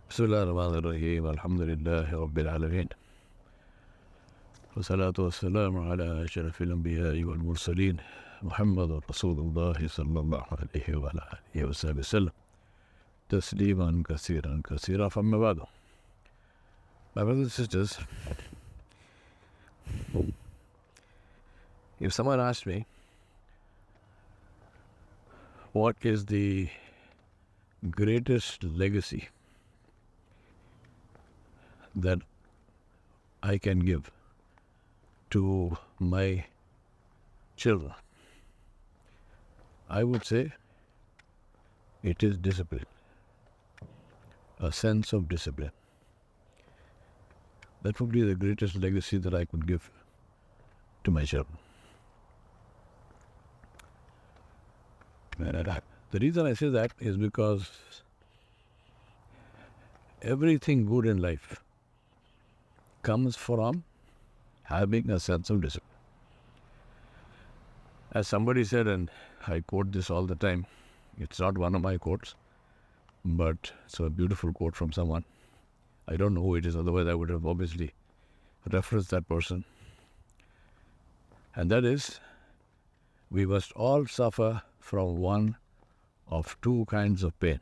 بسم الله الرحمن الرحيم الحمد لله رب العالمين والصلاة والسلام على أشرف الأنبياء والمرسلين محمد رسول الله صلى الله عليه وعلى آله وصحبه وسلم تسليما كثيرا كثيرا. فما بعد, my brothers and sisters, if someone asked me what is the greatest legacy that I can give to my children, I would say it is discipline, a sense of discipline. That would be the greatest legacy that I could give to my children. The reason I say that is because everything good in life comes from having a sense of discipline. As somebody said, and I quote this all the time, it's not one of my quotes, but it's a beautiful quote from someone. I don't know who it is, otherwise I would have obviously referenced that person. And that is, we must all suffer from one of two kinds of pain.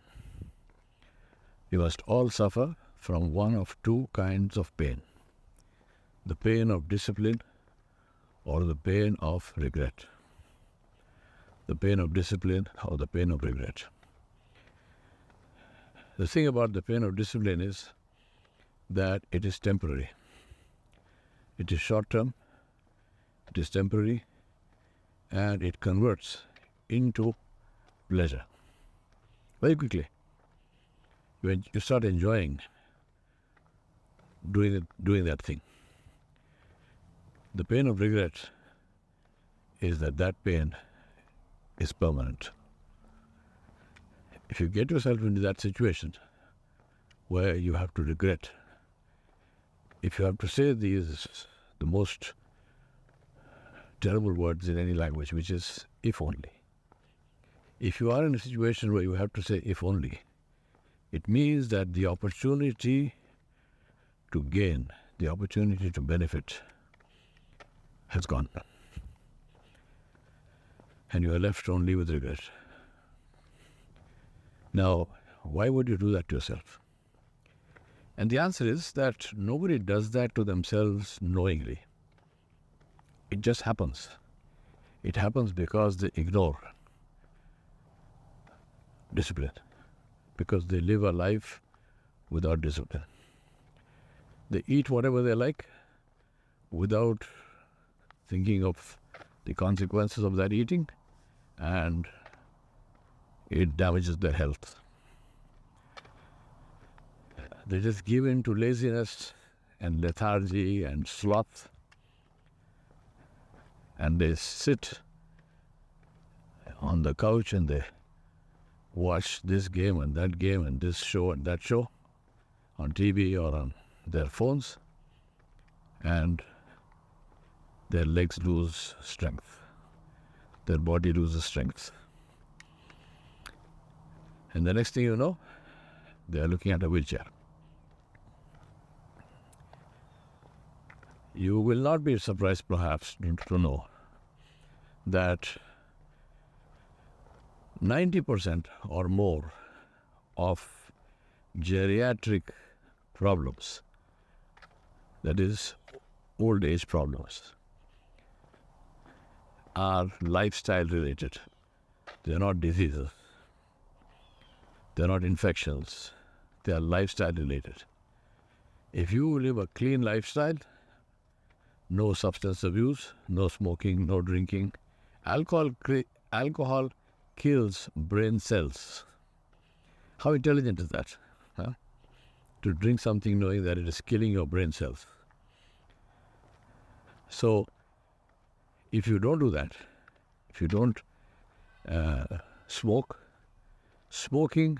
We must all suffer from one of two kinds of pain: the pain of discipline or the pain of regret. The pain of discipline or the pain of regret. The thing about the pain of discipline is that it is temporary. It is short-term, it is temporary, and it converts into pleasure very quickly. When you start enjoying doing that thing. The pain of regret is that pain is permanent. If you get yourself into that situation where you have to regret, if you have to say the most terrible words in any language, which is if only. If you are in a situation where you have to say if only, it means that the opportunity to gain, the opportunity to benefit has gone. And you are left only with regret. Now, why would you do that to yourself? And the answer is that nobody does that to themselves knowingly. It just happens. It happens because they ignore discipline, because they live a life without discipline. They eat whatever they like without thinking of the consequences of that eating, and it damages their health. They just give in to laziness and lethargy and sloth, and they sit on the couch and they watch this game and this show and that show on TV or on their phones, and their legs lose strength. Their body loses strength. And the next thing you know, they are looking at a wheelchair. You will not be surprised, perhaps, to know that 90% or more of geriatric problems, that is, old age problems, are lifestyle related. They are not diseases. They are not infections. They are lifestyle related. If you live a clean lifestyle, no substance abuse, no smoking, no drinking, alcohol kills brain cells. How intelligent is that? Huh? To drink something knowing that it is killing your brain cells. So, if you don't do that, if you don't smoke, smoking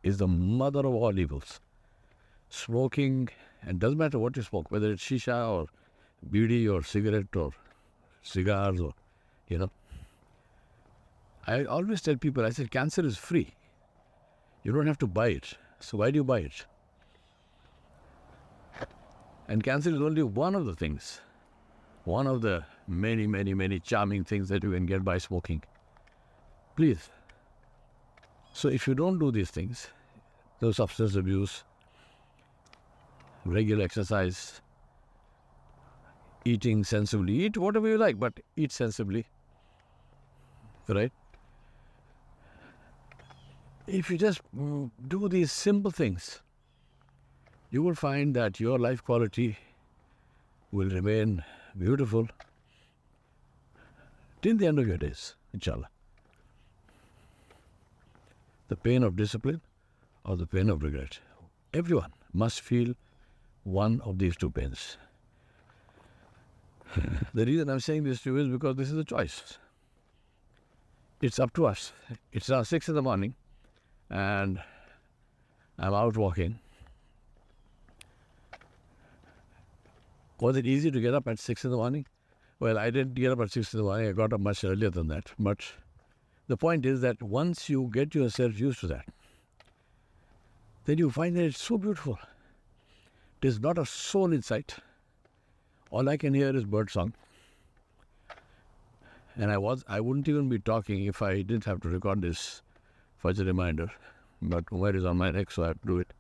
is the mother of all evils. Smoking, and doesn't matter what you smoke, whether it's shisha or bidi or cigarette or cigars or, I always tell people, I said, cancer is free. You don't have to buy it. So why do you buy it? And cancer is only one of the things, one of the many, many, many charming things that you can get by smoking. Please. So if you don't do these things, no substance abuse, regular exercise, eating sensibly, eat whatever you like, but eat sensibly, right? If you just do these simple things, you will find that your life quality will remain beautiful till the end of your days, inshallah. The pain of discipline or the pain of regret. Everyone must feel one of these two pains. The reason I'm saying this to you is because this is a choice. It's up to us. It's now 6 in the morning and I'm out walking. Was it easy to get up at 6 in the morning? Well, I didn't get up at 6 in the morning. I got up much earlier than that. But the point is that once you get yourself used to that, then you find that it's so beautiful. There's not a soul in sight. All I can hear is bird song. And I wouldn't even be talking if I didn't have to record this Fajr reminder. But Umar is on my neck, so I have to do it.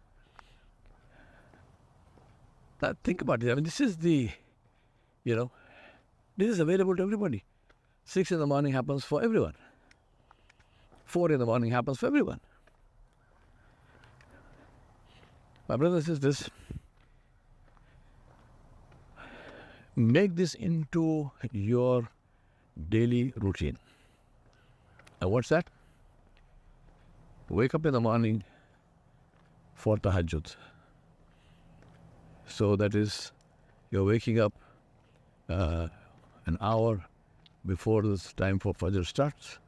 Now, think about it. I mean, this is this is available to everybody. 6 in the morning happens for everyone. 4 in the morning happens for everyone. My brothers and sisters, make this into your daily routine. And what's that? Wake up in the morning for tahajjud. So that is, you're waking up an hour before the time for Fajr starts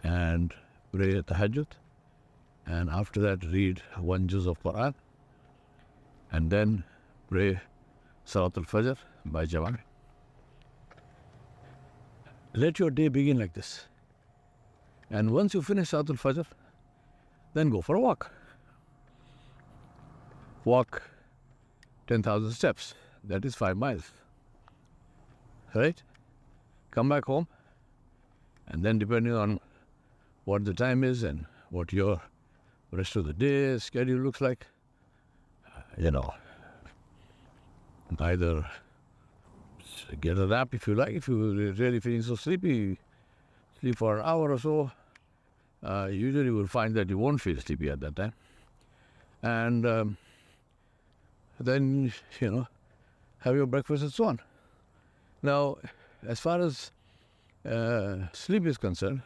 and pray tahajjud. And after that, read one juz of Quran. And then pray Salat al-Fajr by Jama'ah. Let your day begin like this. And once you finish Salat al-Fajr, then go for a walk. Walk 10,000 steps. That is 5 miles. Right? Come back home. And then depending on what the time is and what your rest of the day schedule looks like, either get a nap if you like. If you're really feeling so sleepy, sleep for an hour or so. Usually you will find that you won't feel sleepy at that time. And then, have your breakfast and so on. Now, as far as sleep is concerned,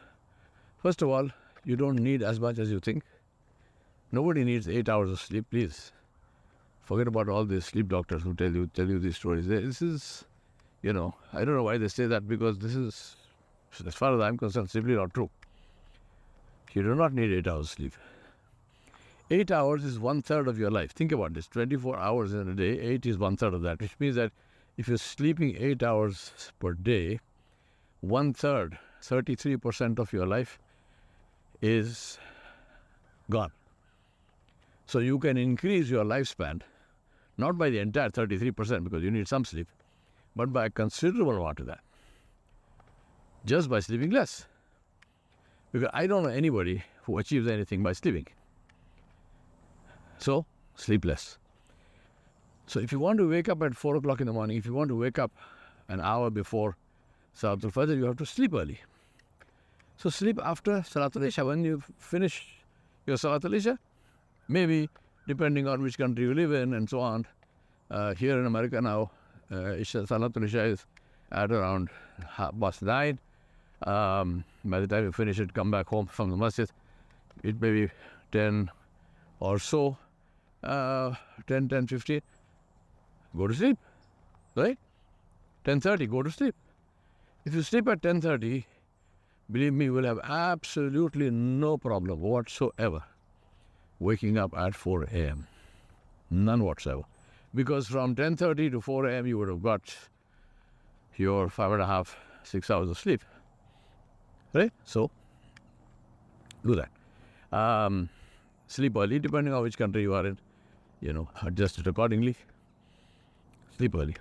first of all, you don't need as much as you think. Nobody needs 8 hours of sleep, please. Forget about all these sleep doctors who tell you these stories. This is, I don't know why they say that, because this is, as far as I'm concerned, simply not true. You do not need 8 hours sleep. 8 hours is 1/3 of your life. Think about this. 24 hours in a day, 8 is 1/3 of that, which means that if you're sleeping 8 hours per day, 1/3, 33% of your life is gone. So you can increase your lifespan, not by the entire 33%, because you need some sleep, but by a considerable amount of that, just by sleeping less. Because I don't know anybody who achieves anything by sleeping. So, sleep less. So if you want to wake up at 4 o'clock in the morning, if you want to wake up an hour before Salat al-Fajr, you have to sleep early. So sleep after Salat al-Isha. When you finish your Salat al-Isha, maybe depending on which country you live in and so on, here in America now, Salat al-Isha is at around 9:30. By the time you finish it, come back home from the masjid, it may be 10 or so, 10:15, go to sleep, right? 10:30, go to sleep. If you sleep at 10:30, believe me, you will have absolutely no problem whatsoever waking up at 4 a.m. None whatsoever. Because from 10:30 to 4 a.m. you would have got your 5.5, 6 hours of sleep. Right? So, do that. Sleep early, depending on which country you are in. Adjust it accordingly. Sleep early.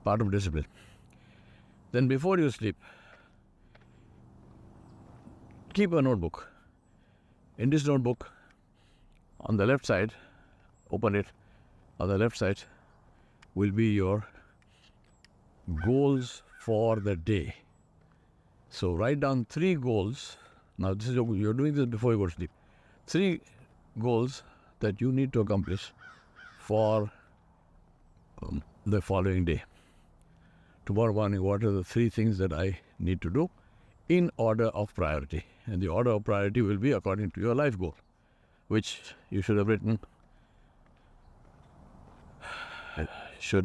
Part of discipline. Then before you sleep, keep a notebook. In this notebook, on the left side, open it, on the left side will be your goals for the day. So write down 3 goals. Now you're doing this before you go to sleep. 3 goals that you need to accomplish for the following day. Tomorrow morning, what are the 3 things that I need to do in order of priority? And the order of priority will be according to your life goal, which you should have written, if you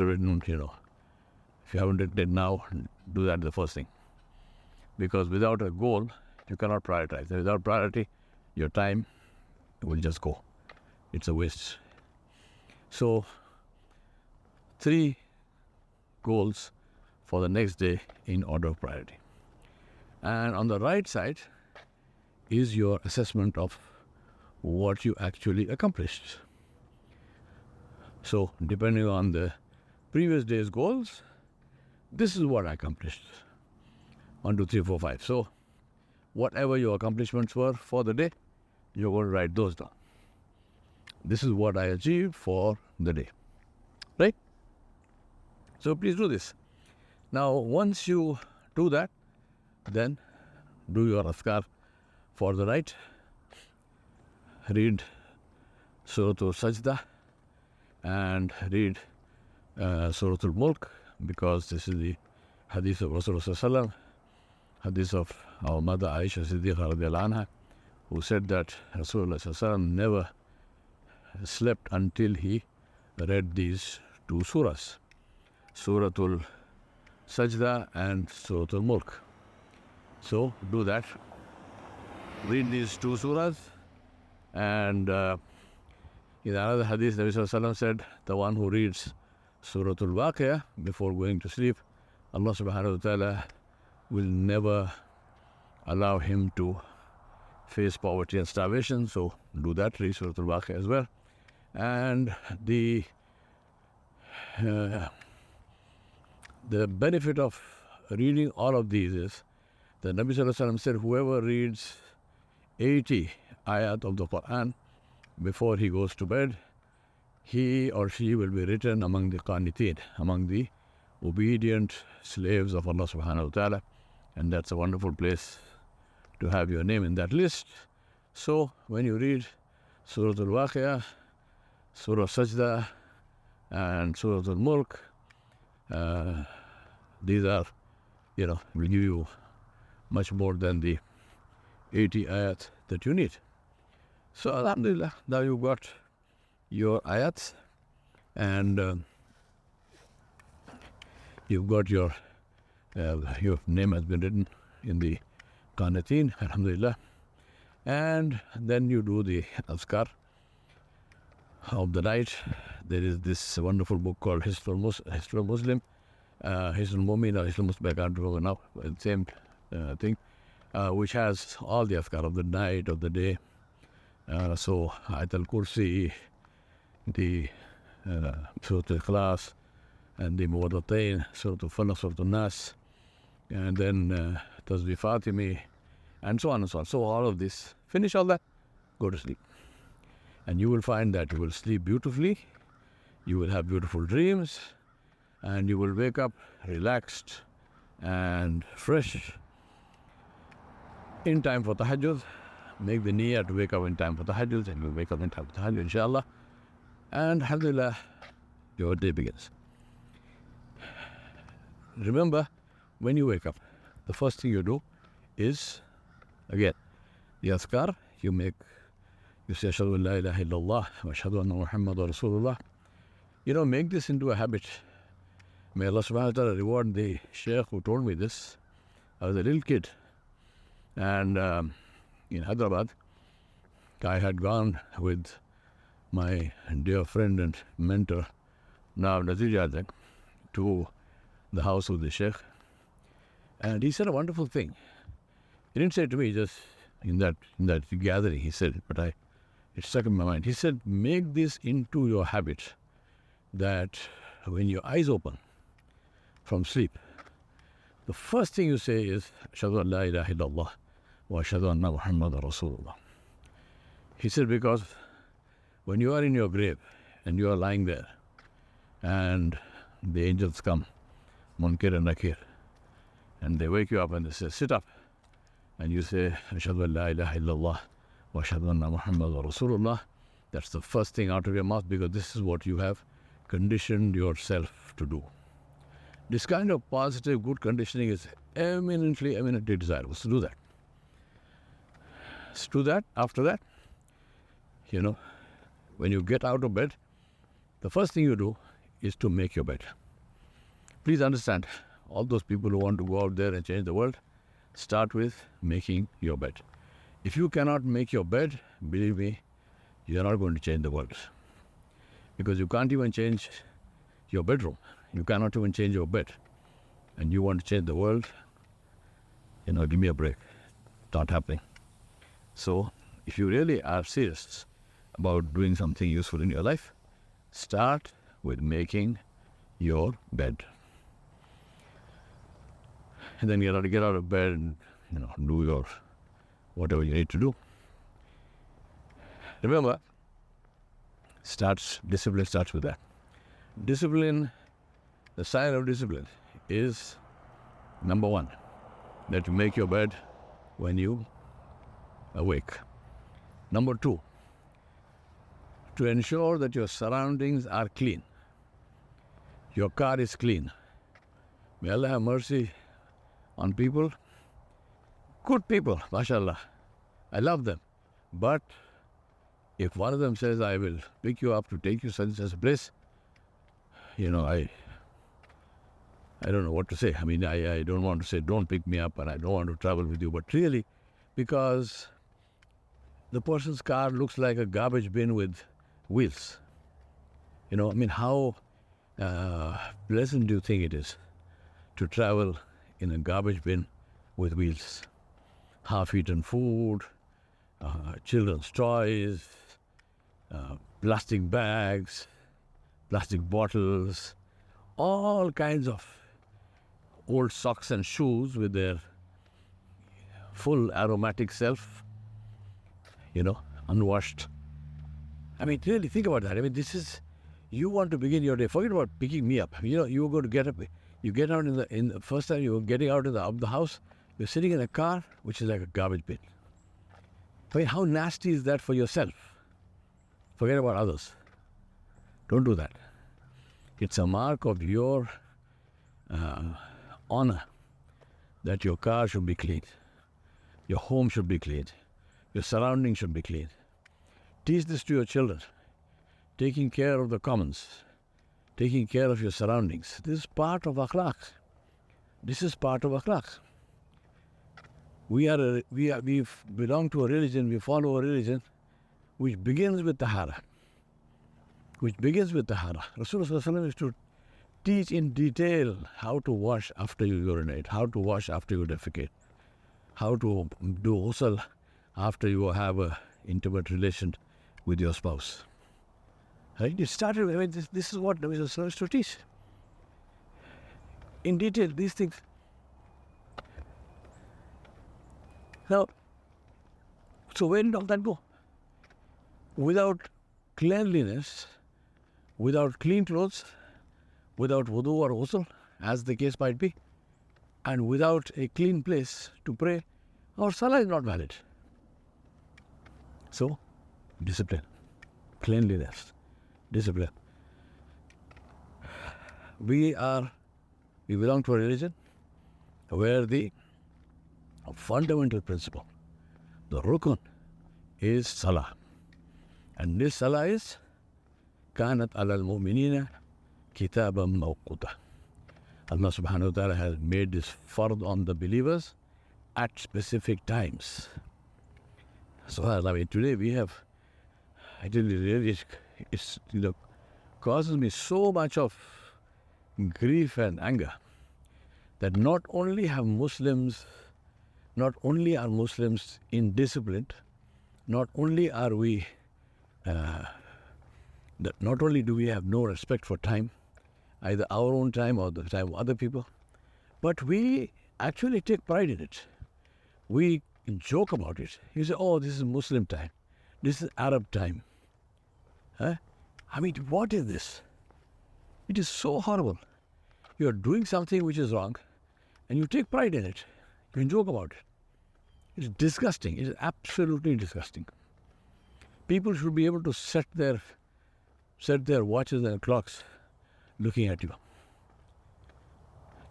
haven't written it now, do that the first thing. Because without a goal, you cannot prioritize. Without priority, your time will just go. It's a waste. So, 3 goals for the next day in order of priority. And on the right side is your assessment of what you actually accomplished. So, depending on the previous day's goals, this is what I accomplished. 1, 2, 3, 4, 5. So, whatever your accomplishments were for the day, you're going to write those down. This is what I achieved for the day. Right? So, please do this. Now, once you do that, then do your azkar for the night. Read Surah Al-Sajdah and read Surah Al-Mulk, because this is the hadith of Rasulullah, hadith of our mother Aisha Siddiqa radiallahu anha, who said that Rasulullah never slept until he read these 2 surahs, Surah Al-Sajdah and Surah Al-Mulk. So do that. Read these 2 surahs, and in another hadith, Nabi Sallallahu Alaihi Wasallam said, the one who reads Surah Al-Waqi'ah before going to sleep, Allah Subhanahu wa Ta'ala will never allow him to face poverty and starvation. So do that, read Surah Al-Waqi'ah as well. And the benefit of reading all of these is that Nabi Sallallahu Alaihi Wasallam said, whoever reads 80 ayat of the Quran before he goes to bed, he or she will be written among the qaniteen, among the obedient slaves of Allah Subhanahu wa Ta'ala. And that's a wonderful place to have your name in that list. So when you read Surah Al-Waqi'ah, Surah Sajdah and Surah Al-Mulk, these are, will give you much more than the 80 ayat that you need. So alhamdulillah, now you've got your ayats, and you've got your name has been written in the qanateen, alhamdulillah. And then you do the azkar of the night. There is this wonderful book called Hisnul Muslim, Hisnul Mu'min or Hisnul Muslim, I can't remember now, same thing, which has all the azkar of the night, of the day. So Ayat al-Kursi, the Surah Al-Ikhlas, and the Muwaddatain, Surah Al-Falaq, Surah Al-Nas, and then Tasbih Fatimi, and so on and so on. So all of this, finish all that, go to sleep. And you will find that you will sleep beautifully, you will have beautiful dreams, and you will wake up relaxed and fresh in time for tahajjud. Make the niyyah to wake up in time for tahajjud, and you'll wake up in time for tahajjud, inshallah. And alhamdulillah, your day begins. Remember, when you wake up, the first thing you do is, again, the azkar. You say, Ashhadu an la ilaha illallah, wa ashhadu anna Muhammadan Rasulullah. Make this into a habit. May Allah subhanahu wa ta'ala reward the sheikh who told me this. I was a little kid, and in Hyderabad, I had gone with my dear friend and mentor, Nawab Nazir Jazak, to the house of the sheikh. And he said a wonderful thing. He didn't say it to me just in that gathering, he said it, but it stuck in my mind. He said, make this into your habit that when your eyes open from sleep, the first thing you say is, Ashhadu an la ilaha illallah wa ashhadu anna Muhammadan Rasulullah. He said, because when you are in your grave and you are lying there and the angels come, Munkar and Nakir, and they wake you up and they say, sit up. And you say, Ashhadu an la ilaha illallah wa ashhadu anna Muhammadan Rasulullah. That's the first thing out of your mouth, because this is what you have conditioned yourself to do. This kind of positive, good conditioning is eminently desirable. So do that. So do that. After that, when you get out of bed, the first thing you do is to make your bed. Please understand, all those people who want to go out there and change the world, start with making your bed. If you cannot make your bed, believe me, you are not going to change the world. Because you can't even change your bedroom. You cannot even change your bed. And you want to change the world, give me a break. Not happening. So, if you really are serious about doing something useful in your life, start with making your bed. And then you got to get out of bed and, do your whatever you need to do. Remember, discipline starts with that. Discipline, the sign of discipline is, number one, that you make your bed when you awake. Number two, to ensure that your surroundings are clean. Your car is clean. May Allah have mercy on people. Good people, mashallah. I love them. But if one of them says, I will pick you up to take you such a place, I don't know what to say. I don't want to say, don't pick me up, and I don't want to travel with you. But really, because the person's car looks like a garbage bin with wheels. How pleasant do you think it is to travel in a garbage bin with wheels? Half-eaten food, children's toys, plastic bags, plastic bottles, all kinds of old socks and shoes with their full aromatic self, unwashed. Really think about that. This is, you want to begin your day. Forget about picking me up. You were going to get up. You get out in the first time you were getting out of the house, you're sitting in a car which is like a garbage bin. How nasty is that for yourself? Forget about others. Don't do that. It's a mark of your honor that your car should be clean. Your home should be clean. Your surroundings should be clean. Teach this to your children. Taking care of the commons. Taking care of your surroundings. This is part of akhlaq. This is part of akhlaq. We belong to a religion, we follow a religion which begins with tahara. Rasulullah is to teach in detail how to wash after you urinate, how to wash after you defecate, how to do ghusl after you have an intimate relation with your spouse. Right? It started with, this is what Nabi Sallallahu Alaihi Wasallam is to teach. In detail, these things. Now, so where did all that go? Without cleanliness, without clean clothes, without wudu or ghusl, as the case might be, and without a clean place to pray, our salah is not valid. So, discipline, cleanliness, discipline. We belong to a religion where the fundamental principle, the rukun, is salah. And this salah is kanat alal mu'minina kitaban mawquta. Allah subhanahu wa ta'ala has made this fard on the believers at specific times. So, today we have, I tell you, really, it's causes me so much of grief and anger that not only are Muslims indisciplined, not only do we have no respect for time either our own time or the time of other people. But we actually take pride in it. We joke about it. You say, oh, this is Muslim time. This is Arab time. Huh? I mean, what is this? It is so horrible. You are doing something which is wrong and you take pride in it. You joke about it. It's disgusting. It is absolutely disgusting. People should be able to set their watches and clocks looking at you.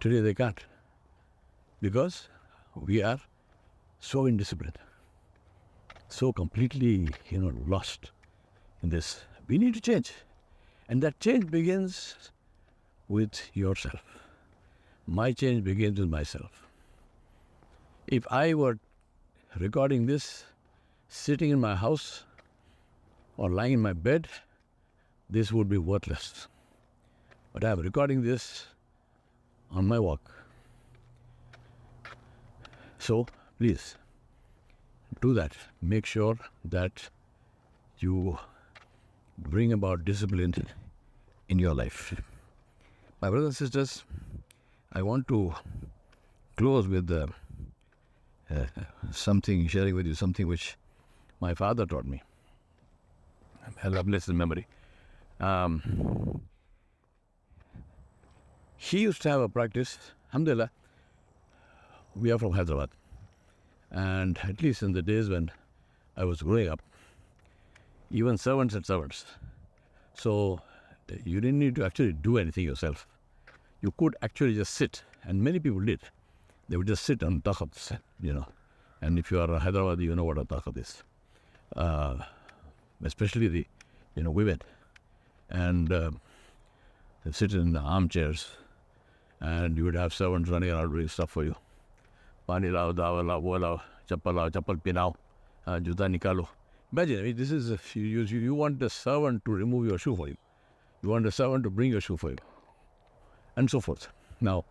Today they can't, because we are so indisciplined, so completely, lost in this. We need to change, and that change begins with yourself. My change begins with myself. If I were recording this sitting in my house or lying in my bed, this would be worthless. But I am recording this on my walk. So please do that. Make sure that you bring about discipline in your life. My brothers and sisters, I want to close with sharing with you something which my father taught me. I have blessed memory. He used to have a practice. Alhamdulillah, we are from Hyderabad. And at least in the days when I was growing up, even servants had servants. So you didn't need to actually do anything yourself. You could actually just sit, and many people did. They would just sit on takhat, And if you are a Hyderabadi, you know what a takhat is. Especially the, women. And they sit in the armchairs, and you would have servants running around doing stuff for you. Pani lao, dawa lao, wo lao, chappal pinao, juta nikalo. Imagine, this is, you want the servant to remove your shoe for you. You want the servant to bring your shoe for you. And so forth. Now,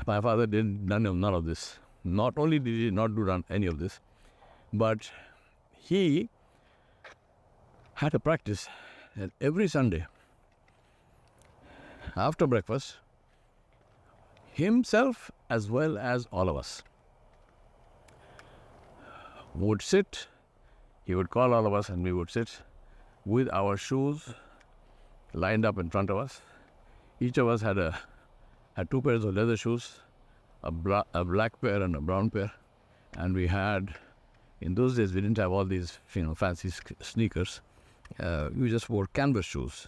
my father did none of this. Not only did he not do any of this, but he had a practice that every Sunday, after breakfast, himself as well as all of us would sit. He would call all of us and we would sit with our shoes lined up in front of us. Each of us had two pairs of leather shoes, a black pair and a brown pair. And we had, in those days, we didn't have all these fancy sneakers. We just wore canvas shoes.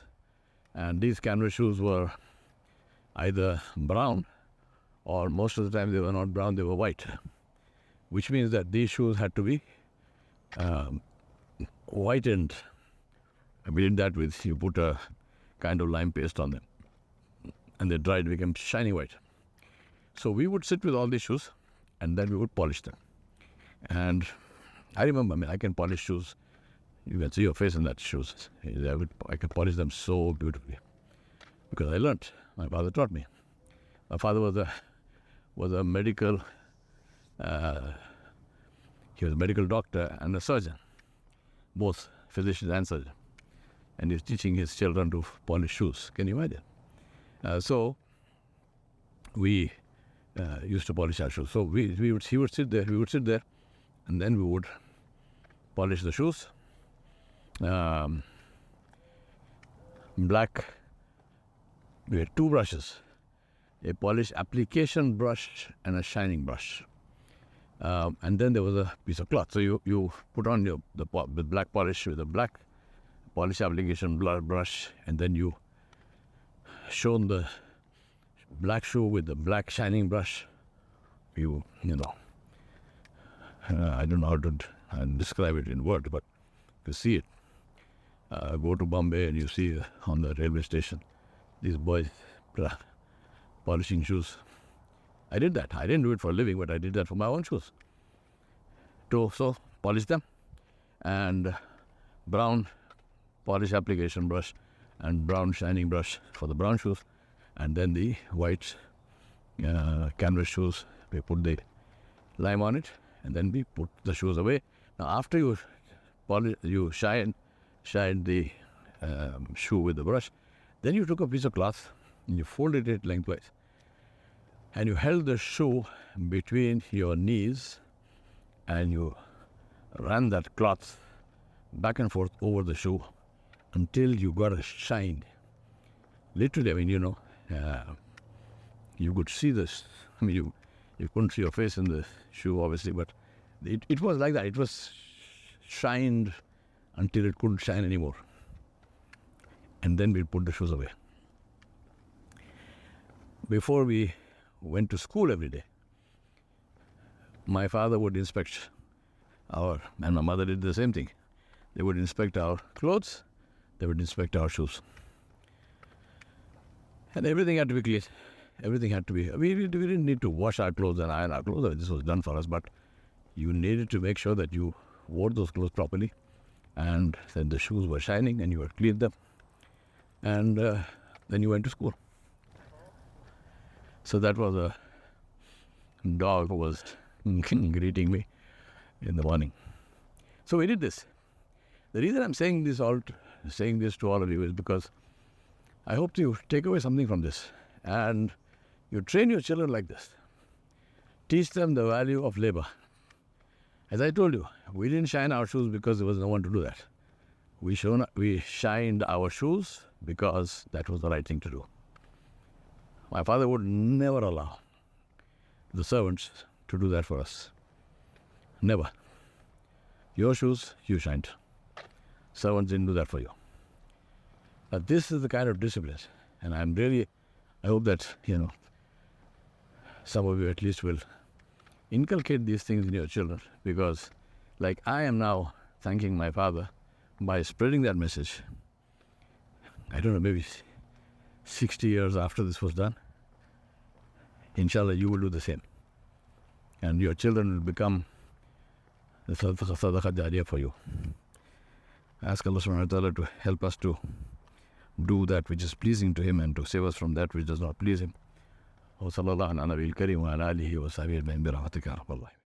And these canvas shoes were either brown, or most of the time they were not brown, they were white. Which means that these shoes had to be whitened. And we did that with, you put a kind of lime paste on them. And they dried, became shiny white. So we would sit with all these shoes, and then we would polish them. And I remember, I can polish shoes. You can see your face in that shoes. I can polish them so beautifully. Because I learnt. My father taught me. My father was a medical, he was a medical doctor and a surgeon. Both physician and surgeon. And he's teaching his children to polish shoes. Can you imagine? So we used to polish our shoes. So he would sit there, and then we would polish the shoes. Black. We had two brushes, a polish application brush and a shining brush. And then there was a piece of cloth. So you put on the black polish with the black polish application brush, and then you shone the black shoe with the black shining brush. I don't know how to describe it in words, but you see it. Go to Bombay and you see on the railway station these boys polishing shoes. I did that. I didn't do it for a living, but I did that for my own shoes. So polish them, and brown polish application brush and brown shining brush for the brown shoes, and then the white canvas shoes. We put the lime on it, and then we put the shoes away. Now after you polish, you shine the shoe with the brush, then you took a piece of cloth and you folded it lengthwise, and you held the shoe between your knees, and you ran that cloth back and forth over the shoe until you got a shine. Literally, I mean, you could see this. I mean, you couldn't see your face in the shoe, obviously, but it was like that. It was shined until it couldn't shine anymore. And then we'd put the shoes away. Before we went to school every day, my father would inspect and my mother did the same thing. They would inspect our clothes, they would inspect our shoes. And everything had to be clean. Everything had to be, we didn't need to wash our clothes and iron our clothes. This was done for us, but you needed to make sure that you wore those clothes properly, and then the shoes were shining and you had cleaned them. And then you went to school. So that was a dog who was greeting me in the morning. So we did this. The reason I'm saying this to all of you is because I hope you take away something from this, and you train your children like this. Teach them the value of labor. As I told you, we didn't shine our shoes because there was no one to do that. We shined our shoes because that was the right thing to do. My father would never allow the servants to do that for us. Never. Your shoes, you shined. Servants didn't do that for you. But this is the kind of discipline. And I hope that, some of you at least will inculcate these things in your children, because like I am now thanking my father by spreading that message. I don't know, maybe 60 years after this was done, inshallah, you will do the same. And your children will become the sadaqah jariyah for you. Ask Allah subhanahu wa ta'ala to help us to do that which is pleasing to Him and to save us from that which does not please Him. وصلى الله على نبي الكريم وعلى آله وصحبه أجمعين برحمتك يا رب الله.